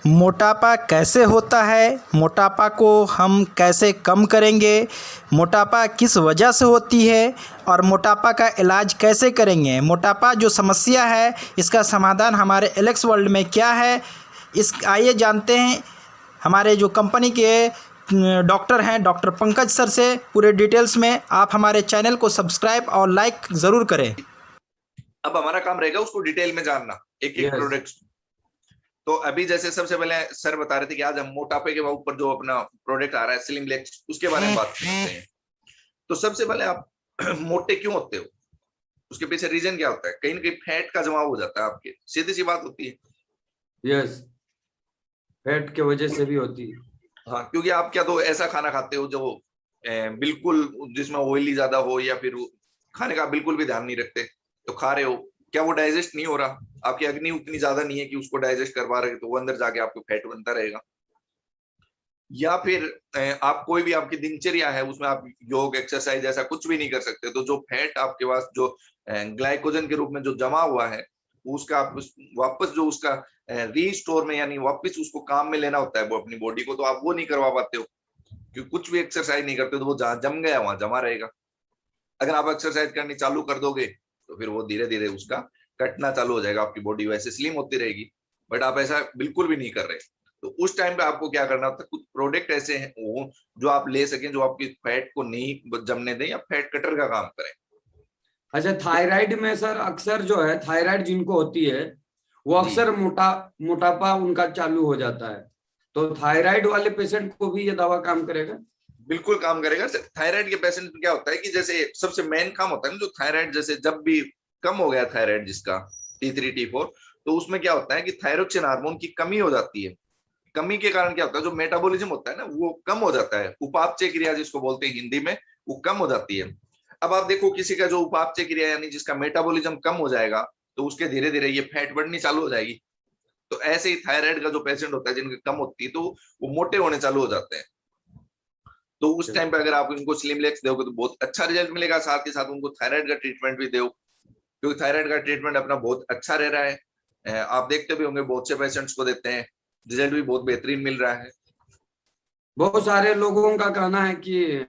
मोटापा कैसे होता है, मोटापा को हम कैसे कम करेंगे, मोटापा किस वजह से होती है और मोटापा का इलाज कैसे करेंगे। मोटापा जो समस्या है इसका समाधान हमारे एलेक्स वर्ल्ड में क्या है, इस आइए जानते हैं हमारे जो कंपनी के डॉक्टर हैं डॉक्टर पंकज सर से पूरे डिटेल्स में। आप हमारे चैनल को सब्सक्राइब और लाइक ज़रूर करें। अब हमारा काम रहेगा उसको डिटेल में जानना, एक एक प्रोडक्ट्स। तो अभी जैसे सबसे पहले सर बता रहे थे कि आज हम मोटापे के ऊपर जो अपना प्रोडक्ट आ रहा है स्लिम लेग्स, उसके बारे में बात करते हैं। तो सबसे पहले आप मोटे क्यों होते हो, उसके पीछे रीजन क्या होता है। कहीं ना कहीं फैट का जमाव हो जाता है आपके, सीधी सी बात होती है। यस, फैट के वजह से भी होती है। हाँ, क्योंकि आप क्या तो ऐसा खाना खाते हो जो बिल्कुल जिसमें ऑयली ज्यादा हो, या फिर खाने का बिल्कुल भी ध्यान नहीं रखते। तो खा रहे हो, क्या वो डाइजेस्ट नहीं हो रहा, आपकी अग्नि उतनी ज्यादा नहीं है कि उसको डाइजेस्ट करवा रहे, तो वो अंदर जाके आपको फैट बनता रहेगा। या फिर आप कोई भी आपकी दिनचर्या है उसमें आप योग एक्सरसाइज ऐसा कुछ भी नहीं कर सकते, तो जो फैट आपके पास जो ग्लाइकोजन के रूप में जो जमा हुआ है, उसका आप वापस जो उसका रीस्टोर में, यानी वापस उसको काम में लेना होता है वो अपनी बॉडी को, तो आप वो नहीं करवा पाते हो क्योंकि कुछ भी एक्सरसाइज नहीं करते, तो वो जहां जम गया वहां जमा रहेगा। अगर आप एक्सरसाइज करनी चालू कर दोगे तो फिर वो धीरे धीरे उसका कटना चालू हो जाएगा, आपकी बॉडी वैसे स्लिम होती रहेगी। बट आप ऐसा बिल्कुल भी नहीं कर रहे, तो उस टाइम पे आपको क्या करना होता है, कुछ प्रोडक्ट ऐसे हैं वो जो आप ले सकें, जो आपकी फैट को नहीं जमने दें या फैट कटर का काम करें। अच्छा, थायराइड में सर अक्सर जो है थायराइड जिनको होती है वो अक्सर मोटापा उनका चालू हो जाता है, तो थायराइड वाले पेशेंट को भी ये दवा काम करेगा? बिल्कुल काम करेगा। थायराइड के पेशेंट में क्या होता है कि जैसे सबसे मेन काम होता है ना, जो थायराइड जैसे जब भी कम हो गया थायराइड जिसका T3 T4, तो उसमें क्या होता है कि थायरोक्सिन हार्मोन की कमी हो जाती है। कमी के कारण क्या होता है, जो मेटाबॉलिज्म होता है ना वो कम हो जाता है, उपापचय क्रिया जिसको बोलते हैं हिंदी में, वो कम हो जाती है। अब आप देखो किसी का जो उपापचय क्रिया यानी जिसका मेटाबॉलिज्म कम हो जाएगा, तो उसके धीरे धीरे ये फैट बढ़नी चालू हो जाएगी। तो ऐसे ही थायराइड का जो पेशेंट होता है जिनकी कम होती है, तो वो मोटे होने चालू हो जाते हैं। तो उस टाइम पे अगर आप उनको स्लिम लेग्स दोगे तो बहुत अच्छा रिजल्ट मिलेगा। साथ ही साथ उनको थायराइड का ट्रीटमेंट भी दो, क्योंकि थायराइड का ट्रीटमेंट अपना बहुत अच्छा रह रहा है। आप देखते भी होंगे बहुत से पेशेंट्स को देते हैं, रिजल्ट भी बहुत बेहतरीन मिल रहा है। बहुत सारे लोगों का कहना है कि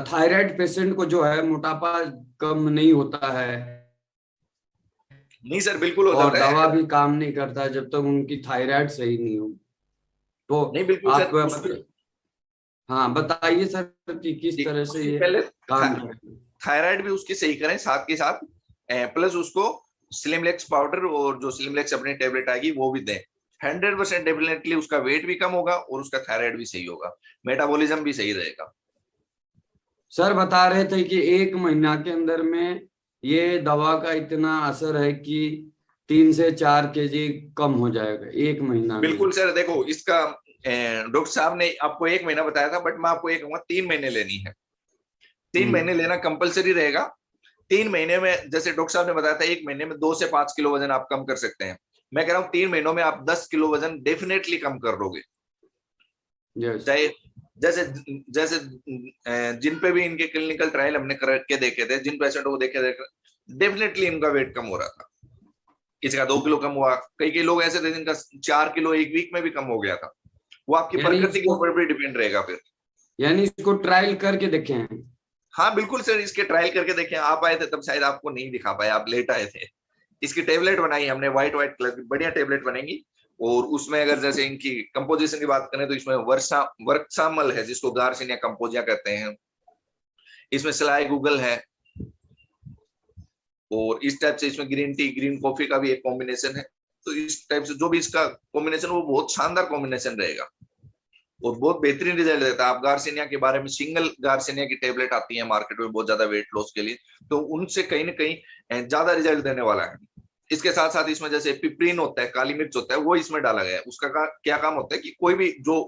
थायराइड पेशेंट को जो है मोटापा कम नहीं होता है, नहीं सर, बिल्कुल हो और जाता है। दवा भी काम नहीं करता जब तक उनकी थायराइड सही नहीं हो। तो नहीं बिल्कुल आप सर, हाँ बताइए सर कि किस तरह से उसकी ये पहले काम करेगा। थायराइड भी उसकी सही करें, साथ के साथ प्लस उसको स्लिमलेक्स पाउडर और जो स्लिमलेक्स अपनी टेबलेट आएगी वो भी दें। 100% डेफिनेटली उसका वेट भी कम होगा और उसका थायराइड भी सही होगा, मेटाबॉलिज्म भी सही रहेगा। सर बता रहे थे कि 1 महीना के अंदर में ये दवा का इतना असर है कि 3 से 4 kg कम हो जाएगा 1 महीना में। बिल्कुल सर, देखो इसका डॉक्टर साहब ने आपको 1 महीना बताया था, बट मैं आपको ये कहूंगा 3 महीने लेनी है। 3 महीने लेना कंपलसरी रहेगा। 3 महीने में जैसे डॉक्टर साहब ने बताया था 1 महीने में 2 से 5 किलो वजन आप कम कर सकते हैं। मैं कह रहा हूँ 3 महीनों में आप 10 किलो वजन डेफिनेटली कम कर लोगे। चाहे जैसे जैसे जिन पे भी इनके क्लिनिकल ट्रायल हमने करके देखे थे, जिन पेशेंट को देखे डेफिनेटली इनका वेट कम हो रहा था। किसी का 2 किलो कम हुआ, कई कई लोग ऐसे थे जिनका 4 किलो एक वीक में भी कम हो गया था। वो आपकी प्रकृति के ऊपर भी डिपेंड रहेगा फिर। यानी इसको ट्रायल करके देखे हैं? हाँ बिल्कुल सर, इसके ट्रायल करके देखें। आप आए थे तब शायद आपको नहीं दिखा पाए, आप लेट आए थे। इसकी टेबलेट बनाई हमने, व्हाइट व्हाइट कलर की बढ़िया टेबलेट बनेगी। और उसमें अगर जैसे इनकी कंपोजिशन की बात करें तो इसमें वर्कसामल है जिसको गार्सिनिया कंपोजिया कहते हैं, इसमें सलाई गूगल है, और इस टाइप से इसमें ग्रीन टी ग्रीन कॉफी का भी एक कॉम्बिनेशन है। तो इस टाइप से जो भी इसका कॉम्बिनेशन वो बहुत शानदार कॉम्बिनेशन रहेगा और बहुत बेहतरीन रिजल्ट देता है। आप गार्सिनिया के बारे में, सिंगल गार्सिनिया की टेबलेट आती है मार्केट में बहुत ज्यादा वेट लॉस के लिए, तो उनसे कहीं ना कहीं ज्यादा रिजल्ट देने वाला है। इसके साथ साथ इसमें जैसे पिपरीन होता है, काली मिर्च होता है, वो इसमें डाला गया है। उसका क्या काम होता है कि कोई भी जो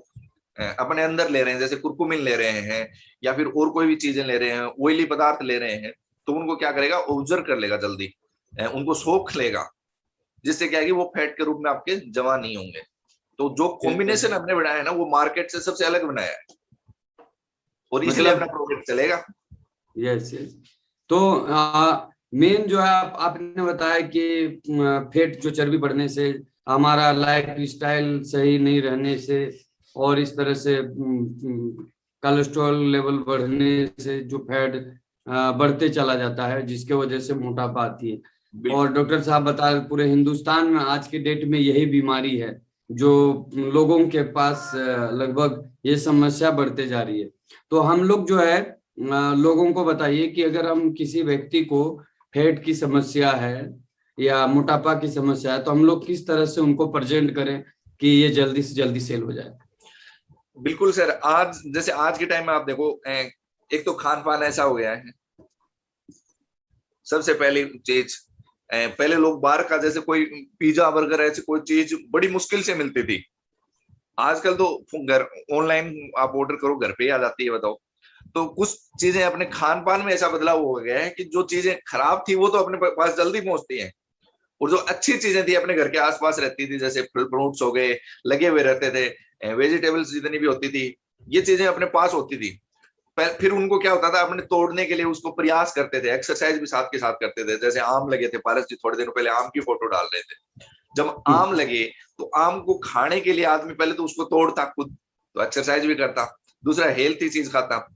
अपने अंदर ले रहे हैं, जैसे कुरकुमिन ले रहे हैं या फिर और कोई भी चीजें ले रहे हैं, ऑयली पदार्थ ले रहे हैं, तो उनको क्या करेगा, ऑब्जर्व कर लेगा जल्दी, उनको सोख लेगा, जिससे क्या है कि वो फैट के रूप में आपके जमा नहीं होंगे। तो जो कॉम्बिनेशन हमने बनाया है ना, वो मार्केट से सबसे अलग बनाया है और इसलिए अपना प्रोडक्ट चलेगा। Yes yes. तो मेन जो है आपने बताया कि फैट जो चर्बी बढ़ने से हमारा लाइफ स्टाइल सही नहीं रहने से और इस तरह से कोलेस्ट्रॉल लेवल बढ़ने से जो फैट बढ़ते चला जाता है, जिसके वजह से मोटापा आती है। और डॉक्टर साहब बता रहे पूरे हिंदुस्तान में आज के डेट में यही बीमारी है जो लोगों के पास लगभग ये समस्या बढ़ते जा रही है। तो हम लोग जो है लोगों को बताइए कि अगर हम किसी व्यक्ति को फैट की समस्या है या मोटापा की समस्या है तो हम लोग किस तरह से उनको प्रेजेंट करें कि ये जल्दी से जल्दी सेल हो जाए। बिल्कुल सर, आज जैसे आज के टाइम में आप देखो, एक तो खान पान ऐसा हो गया है। सबसे पहली चीज, पहले लोग बाहर का जैसे कोई पिज्जा बर्गर ऐसी कोई चीज बड़ी मुश्किल से मिलती थी। आजकल तो घर ऑनलाइन आप ऑर्डर करो, घर पे ही आ जाती है। बताओ, तो कुछ चीजें अपने खान पान में ऐसा बदलाव हो गया है कि जो चीजें खराब थी वो तो अपने पास जल्दी पहुंचती हैं, और जो अच्छी चीजें थी अपने घर के आसपास रहती थी, जैसे फल फ्रूट्स हो गए, लगे हुए रहते थे, वेजिटेबल्स जितनी भी होती थी, ये चीजें अपने पास होती थी। फिर उनको क्या होता था, अपने तोड़ने के लिए उसको प्रयास करते थे, एक्सरसाइज भी साथ के साथ करते थे। जैसे आम लगे थे, पारस जी थोड़े दिनों पहले आम की फोटो डाल रहे थे। जब आम लगे तो आम को खाने के लिए आदमी पहले तो उसको तोड़ता खुद, तो एक्सरसाइज भी करता, दूसरा हेल्थी चीज खाता।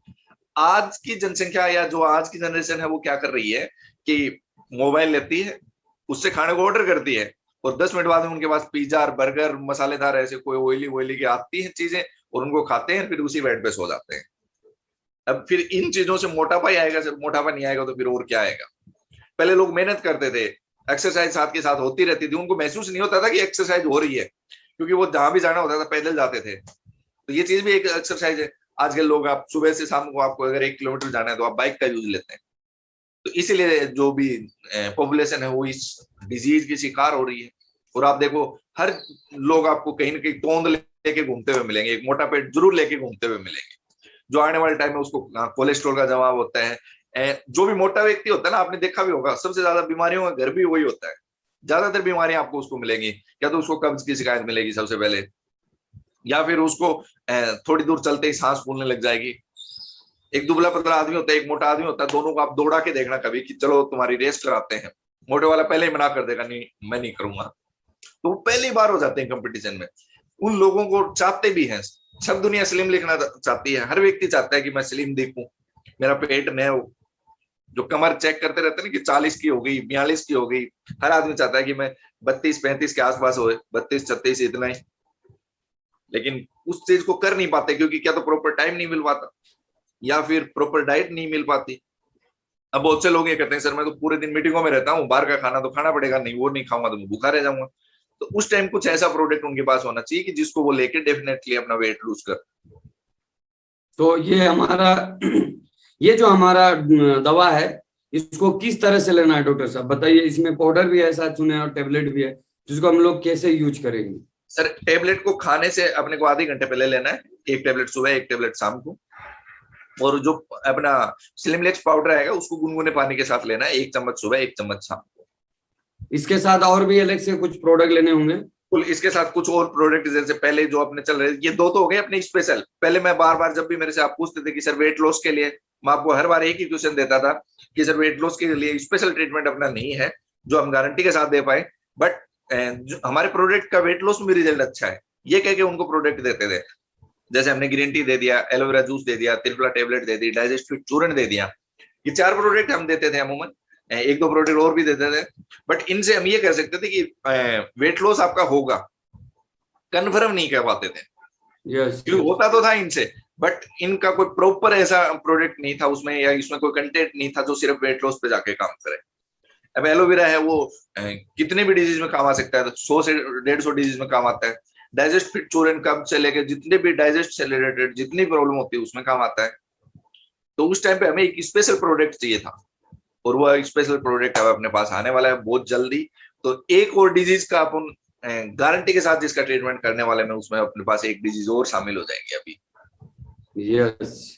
आज की जनसंख्या या जो आज की जनरेशन है वो क्या कर रही है कि मोबाइल लेती है, उससे खाने को ऑर्डर करती है, और 10 मिनट बाद में उनके पास पिज्जा और बर्गर, मसालेदार ऐसे कोई ऑयली की आती है चीजें, और उनको खाते हैं, फिर उसी बेड पे सो जाते हैं। अब फिर इन चीजों से मोटापा ही आएगा, सिर्फ मोटापा नहीं आएगा तो फिर और क्या आएगा। पहले लोग मेहनत करते थे, एक्सरसाइज साथ के साथ होती रहती थी, उनको महसूस नहीं होता था कि एक्सरसाइज हो रही है, क्योंकि वो जहां भी जाना होता था पैदल जाते थे। तो ये चीज भी एक एक्सरसाइज है। आजकल लोग, आप सुबह से शाम को आपको अगर 1 किलोमीटर जाना है तो आप बाइक का यूज लेते हैं। तो इसीलिए जो भी पॉपुलेशन है वो इस डिजीज की शिकार हो रही है। और आप देखो, हर लोग आपको कहीं ना कहीं तोंद लेके घूमते हुए मिलेंगे, एक मोटा पेट जरूर लेके घूमते हुए मिलेंगे, जो आने वाले टाइम में उसको कोलेस्ट्रॉल का जवाब होता है। जो भी मोटा व्यक्ति होता है ना, आपने देखा भी होगा, सबसे ज्यादा बीमारियों का घर भी वही होता है। ज्यादातर बीमारियां आपको उसको मिलेंगी, या तो उसको कब्ज की शिकायत मिलेगी सबसे पहले, या फिर उसको थोड़ी दूर चलते ही सांस फूलने लग जाएगी। एक दुबला पतला आदमी होता है, एक मोटा आदमी होता है, दोनों को आप दौड़ा के देखना कभी कि चलो तुम्हारी रेस कराते हैं, मोटे वाला पहले ही मना कर देगा, नहीं मैं नहीं करूंगा, तो वो पहली बार हो जाते हैं कंपटीशन में। उन लोगों को चाहते भी हैं, सब दुनिया स्लिम लिखना चाहती है, हर व्यक्ति चाहता है कि मैं स्लिम दिखूं, मेरा पेट न हो। जो कमर चेक करते रहते हैं ना कि 40 की हो गई, 42 की हो गई, हर आदमी चाहता है कि मैं 32-35 के आसपास हो, 32-36 इतना ही। लेकिन उस चीज को कर नहीं पाते, क्योंकि क्या तो प्रॉपर टाइम नहीं मिल पाता, या फिर प्रॉपर डाइट नहीं मिल पाती। अब बहुत से लोग ये कहते हैं, सर मैं तो पूरे दिन मीटिंगों में रहता हूँ, बाहर का खाना तो खाना पड़ेगा, नहीं वो नहीं खाऊंगा तो मैं भूखा रह जाऊंगा। तो उस टाइम कुछ ऐसा प्रोडक्ट उनके पास होना चाहिए कि जिसको वो लेके डेफिनेटली अपना वेट लूज कर। तो ये जो हमारा दवा है, इसको किस तरह से लेना है डॉक्टर साहब बताइए। इसमें पाउडर भी है शायद सुने, और टेबलेट भी है, जिसको हम लोग कैसे यूज करेंगे। सर टेबलेट को खाने से अपने को आधे घंटे पहले लेना है, 1 टेबलेट सुबह, 1 टेबलेट शाम को। और जो अपना स्लिमलेक्स पाउडर आएगा उसको गुनगुने पानी के साथ लेना है, 1 चम्मच सुबह, 1 चम्मच शाम को। इसके साथ और भी अलग से कुछ प्रोडक्ट लेने होंगे। इसके साथ कुछ और प्रोडक्ट, जैसे पहले जो अपने चल रहे, ये 2 तो हो गए अपने स्पेशल। पहले मैं बार बार जब भी मेरे से आप पूछते थे कि सर वेट लॉस के लिए, मैं आपको हर बार एक ही क्वेश्चन देता था कि सर वेट लॉस के लिए स्पेशल ट्रीटमेंट अपना नहीं है जो हम गारंटी के साथ दे पाए, बट हमारे प्रोडक्ट का वेट लॉस में रिजल्ट अच्छा है, ये कह के उनको प्रोडक्ट देते थे। जैसे हमने ग्रीन टी दे दिया, एलोवेरा जूस दे दिया, त्रिफला टेबलेट दे दी, डाइजेस्ट फिट चूर्ण दे दिया। ये 4 प्रोडक्ट हम देते थे अमूमन, 1-2 प्रोडक्ट और भी देते थे। बट इनसे हम ये कह सकते थे कि वेट लॉस आपका होगा, कन्फर्म नहीं कर पाते थे। क्योंकि होता तो था इनसे, बट इनका कोई प्रॉपर ऐसा प्रोडक्ट नहीं था उसमें, या इसमें कोई कंटेंट नहीं था जो सिर्फ वेट लॉस पे जाके काम करे। अब एलोवेरा है वो कितने भी डिजीज में काम आ सकता है, 100 से 150 डिजीज में काम आता है। डाइजेस्ट फिट चूर्ण कब से लेकर जितने भी डाइजेस्ट से रिलेटेड जितनी प्रॉब्लम होती है उसमें काम आता है। तो उस टाइम पे हमें एक स्पेशल प्रोडक्ट चाहिए था, और वो स्पेशल प्रोडक्ट अब अपने पास आने वाला है बहुत जल्दी। तो एक और डिजीज का अपन गारंटी के साथ जिसका ट्रीटमेंट करने वाले में, उसमें अपने पास एक डिजीज और शामिल हो जाएंगे अभी। यस,